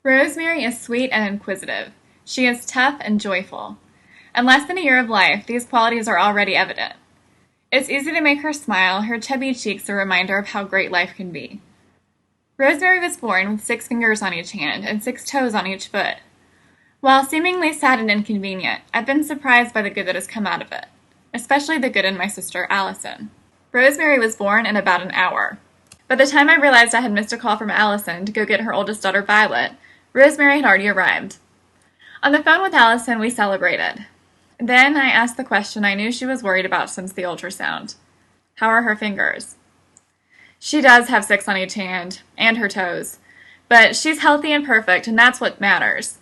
Rosemary is sweet and inquisitive. She is tough and joyful. In less than a year of life, these qualities are already evident. It's easy to make her smile, her chubby cheeks a reminder of how great life can be. Rosemary was born with 6 fingers on each hand and 6 toes on each foot. While seemingly sad and inconvenient, I've been surprised by the good that has come out of it, especially the good in my sister, Allison. Rosemary was born in about an hour. By the time I realized I had missed a call from Allison to go get her oldest daughter, Violet, Rosemary had already arrived. On the phone with Allison, we celebrated. Then I asked the question I knew she was worried about since the ultrasound. How are her fingers? She does have 6 on each hand, and her toes. But she's healthy and perfect, and that's what matters.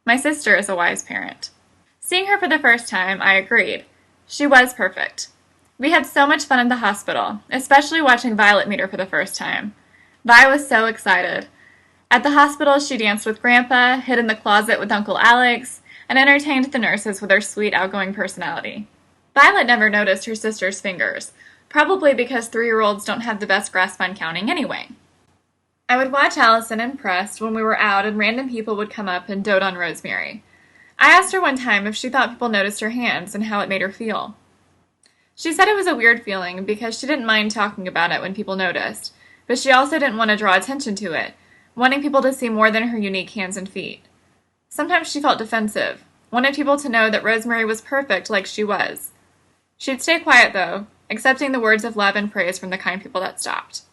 My sister is a wise parent. Seeing her for the first time, I agreed. She was perfect. We had so much fun at the hospital, especially watching Violet meet her for the first time. Vi was so excited. At the hospital, she danced with Grandpa, hid in the closet with Uncle Alex, and entertained the nurses with her sweet, outgoing personality. Violet never noticed her sister's fingers, probably because 3-year-olds don't have the best grasp on counting anyway. I would watch Allison impressed when we were out and random people would come up and dote on Rosemary. I asked her one time if she thought people noticed her hands and how it made her feel. She said it was a weird feeling because she didn't mind talking about it when people noticed, but she also didn't want to draw attention to it, wanting people to see more than her unique hands and feet. Sometimes she felt defensive, wanted people to know that Rosemary was perfect like she was. She'd stay quiet, though, accepting the words of love and praise from the kind people that stopped.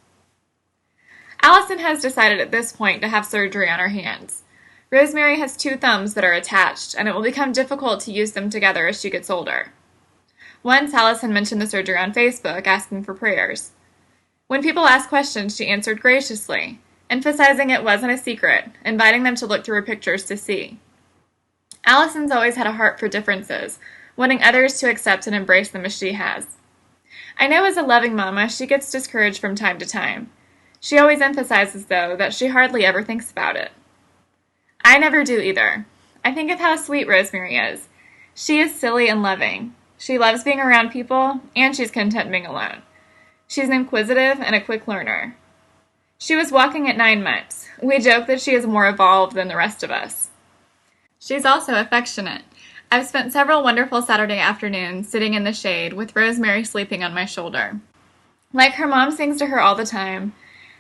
Allison has decided at this point to have surgery on her hands. Rosemary has 2 thumbs that are attached, and it will become difficult to use them together as she gets older. Once, Allison mentioned the surgery on Facebook, asking for prayers. When people asked questions, she answered graciously, emphasizing it wasn't a secret, inviting them to look through her pictures to see. Allison's always had a heart for differences, wanting others to accept and embrace them as she has. I know as a loving mama, she gets discouraged from time to time. She always emphasizes, though, that she hardly ever thinks about it. I never do either. I think of how sweet Rosemary is. She is silly and loving. She loves being around people, and she's content being alone. She's inquisitive and a quick learner. She was walking at 9 months. We joke that she is more evolved than the rest of us. She's also affectionate. I've spent several wonderful Saturday afternoons sitting in the shade with Rosemary sleeping on my shoulder. Like her mom sings to her all the time,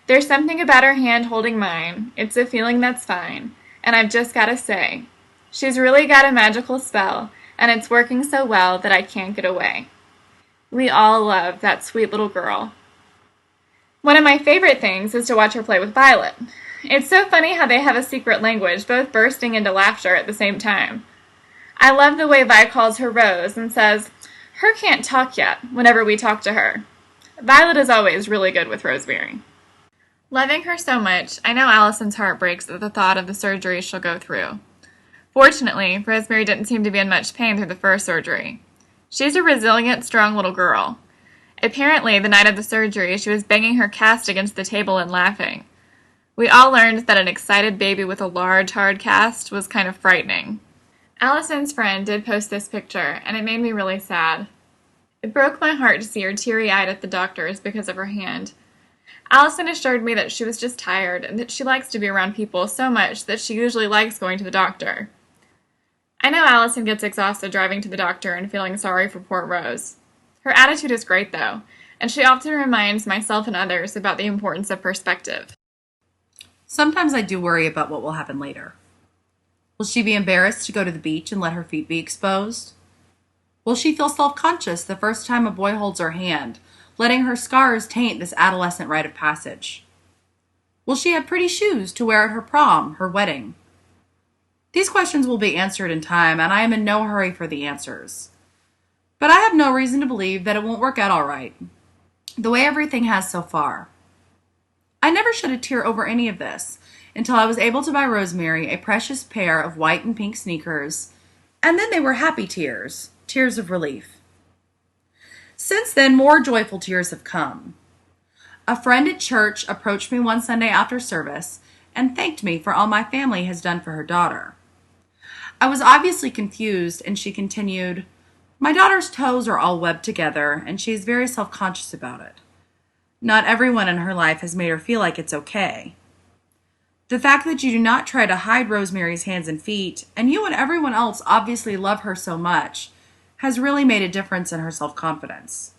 "There's something about her hand holding mine. It's a feeling that's fine. And I've just got to say, she's really got a magical spell, and it's working so well that I can't get away." We all love that sweet little girl. One of my favorite things is to watch her play with Violet. It's so funny how they have a secret language, both bursting into laughter at the same time. I love the way Vi calls her Rose and says, "Her can't talk yet," whenever we talk to her. Violet is always really good with Rosemary. Loving her so much, I know Allison's heart breaks at the thought of the surgery she'll go through. Fortunately, Rosemary didn't seem to be in much pain through the first surgery. She's a resilient, strong little girl. Apparently, the night of the surgery, she was banging her cast against the table and laughing. We all learned that an excited baby with a large, hard cast was kind of frightening. Allison's friend did post this picture, and it made me really sad. It broke my heart to see her teary-eyed at the doctors because of her hand. Allison assured me that she was just tired and that she likes to be around people so much that she usually likes going to the doctor. I know Allison gets exhausted driving to the doctor and feeling sorry for poor Rose. Her attitude is great, though, and she often reminds myself and others about the importance of perspective. Sometimes I do worry about what will happen later. Will she be embarrassed to go to the beach and let her feet be exposed? Will she feel self-conscious the first time a boy holds her hand, letting her scars taint this adolescent rite of passage? Will she have pretty shoes to wear at her prom, her wedding? These questions will be answered in time, and I am in no hurry for the answers. But I have no reason to believe that it won't work out all right, the way everything has so far. I never shed a tear over any of this until I was able to buy Rosemary a precious pair of white and pink sneakers, and then they were happy tears, tears of relief. Since then, more joyful tears have come. A friend at church approached me one Sunday after service and thanked me for all my family has done for her daughter. I was obviously confused, and she continued, "My daughter's toes are all webbed together, and she is very self-conscious about it. Not everyone in her life has made her feel like it's okay. The fact that you do not try to hide Rosemary's hands and feet, and you and everyone else obviously love her so much, has really made a difference in her self-confidence.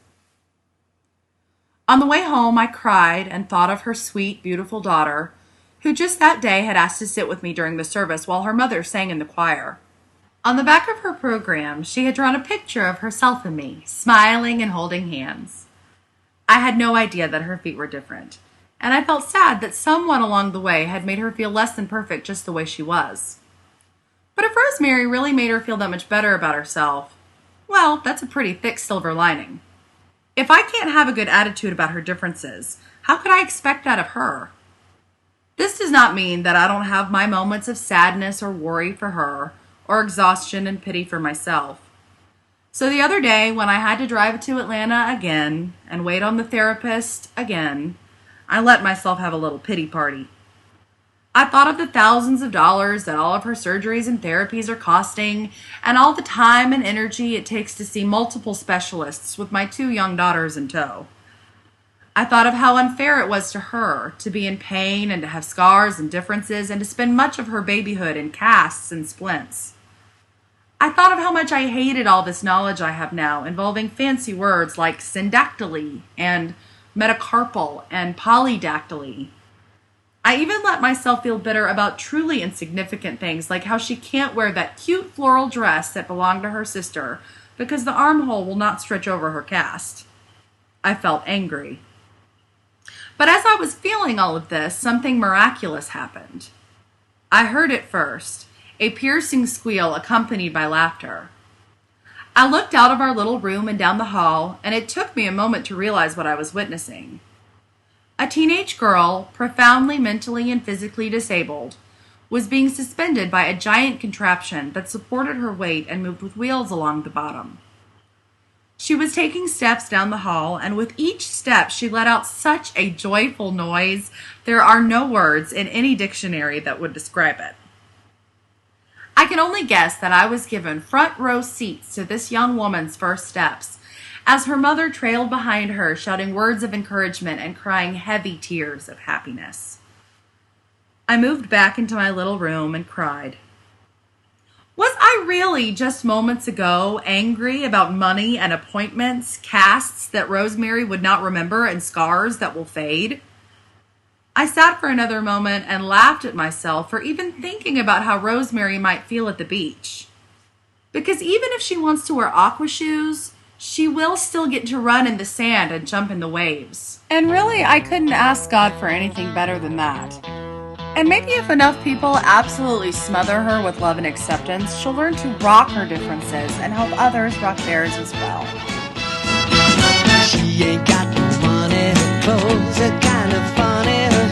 On the way home, I cried and thought of her sweet, beautiful daughter, who just that day had asked to sit with me during the service while her mother sang in the choir. On the back of her program, she had drawn a picture of herself and me, smiling and holding hands. I had no idea that her feet were different, and I felt sad that someone along the way had made her feel less than perfect just the way she was. But if Rosemary really made her feel that much better about herself, well, that's a pretty thick silver lining. If I can't have a good attitude about her differences, how could I expect that of her? This does not mean that I don't have my moments of sadness or worry for her, or exhaustion and pity for myself. So the other day, when I had to drive to Atlanta again and wait on the therapist again, I let myself have a little pity party. I thought of the thousands of dollars that all of her surgeries and therapies are costing, and all the time and energy it takes to see multiple specialists with my 2 young daughters in tow. I thought of how unfair it was to her to be in pain and to have scars and differences and to spend much of her babyhood in casts and splints. I thought of how much I hated all this knowledge I have now involving fancy words like syndactyly and metacarpal and polydactyly. I even let myself feel bitter about truly insignificant things like how she can't wear that cute floral dress that belonged to her sister because the armhole will not stretch over her cast. I felt angry. But as I was feeling all of this, something miraculous happened. I heard it first, a piercing squeal accompanied by laughter. I looked out of our little room and down the hall, and it took me a moment to realize what I was witnessing. A teenage girl, profoundly mentally and physically disabled, was being suspended by a giant contraption that supported her weight and moved with wheels along the bottom. She was taking steps down the hall, and with each step she let out such a joyful noise, there are no words in any dictionary that would describe it. I can only guess that I was given front row seats to this young woman's first steps, as her mother trailed behind her, shouting words of encouragement and crying heavy tears of happiness. I moved back into my little room and cried. Was I really, just moments ago, angry about money and appointments, casts that Rosemary would not remember, and scars that will fade? I sat for another moment and laughed at myself for even thinking about how Rosemary might feel at the beach. Because even if she wants to wear aqua shoes, she will still get to run in the sand and jump in the waves. And really, I couldn't ask God for anything better than that. And maybe if enough people absolutely smother her with love and acceptance, she'll learn to rock her differences and help others rock theirs as well. She ain't got no money, her clothes are kind of funny, her